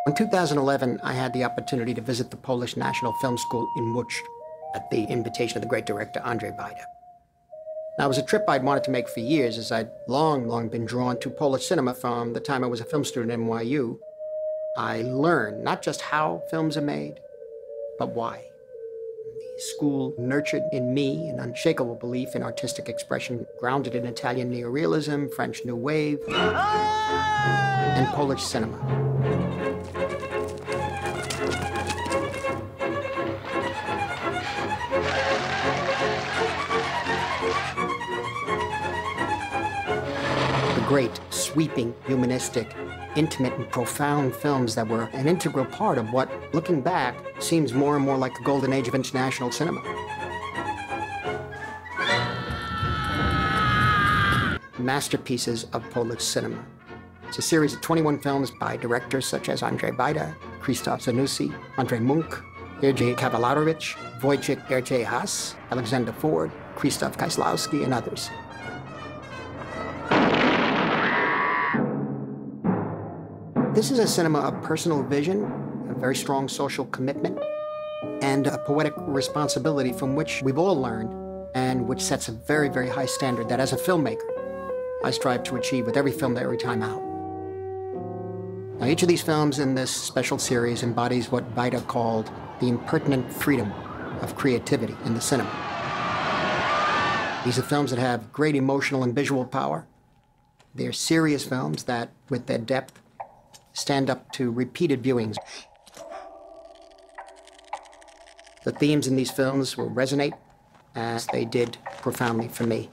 In 2011, I had the opportunity to visit the Polish National Film School in Łódź at the invitation of the great director Andrzej Wajda. Now, it was a trip I'd wanted to make for years, as I'd long been drawn to Polish cinema from the time I was a film student at NYU. I learned not just how films are made, but why. The school nurtured in me an unshakable belief in artistic expression, grounded in Italian neorealism, French New Wave, and Polish cinema. The great, sweeping, humanistic, intimate and profound films that were an integral part of what, looking back, seems more and more like the golden age of international cinema. Masterpieces of Polish cinema. It's a series of 21 films by directors such as Andrzej Wajda, Krzysztof Zanussi, Andrzej Munch, Jerzy Kawalerowicz, Wojciech Haas, Alexander Ford, Krzysztof Kieślowski, and others. This is a cinema of personal vision, a very strong social commitment, and a poetic responsibility from which we've all learned, and which sets a very high standard that, as a filmmaker, I strive to achieve with every film, every time out. Now, each of these films in this special series embodies what Wajda called the impertinent freedom of creativity in the cinema. These are films that have great emotional and visual power. They're serious films that, with their depth, stand up to repeated viewings. The themes in these films will resonate, as they did profoundly for me.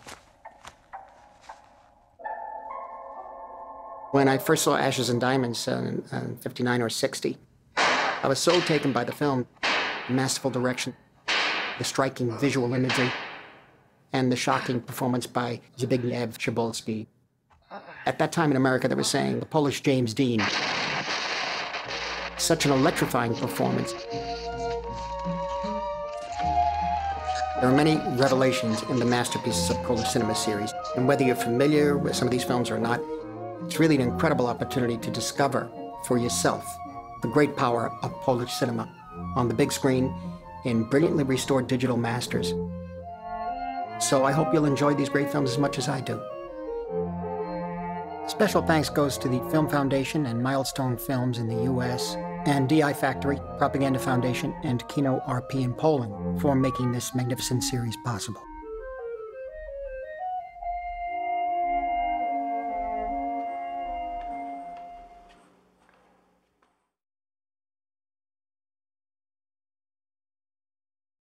When I first saw Ashes and Diamonds in 59 or 60, I was so taken by the film, the masterful direction, the striking visual imagery, and the shocking performance by Zbigniew Cebulski. At that time in America, they were saying the Polish James Dean. Such an electrifying performance. There are many revelations in the Masterpieces of Polish Cinema series, and whether you're familiar with some of these films or not, it's really an incredible opportunity to discover for yourself the great power of Polish cinema on the big screen in brilliantly restored digital masters. So I hope you'll enjoy these great films as much as I do. Special thanks goes to the Film Foundation and Milestone Films in the US, and DI Factory, Propaganda Foundation, and Kino RP in Poland for making this magnificent series possible.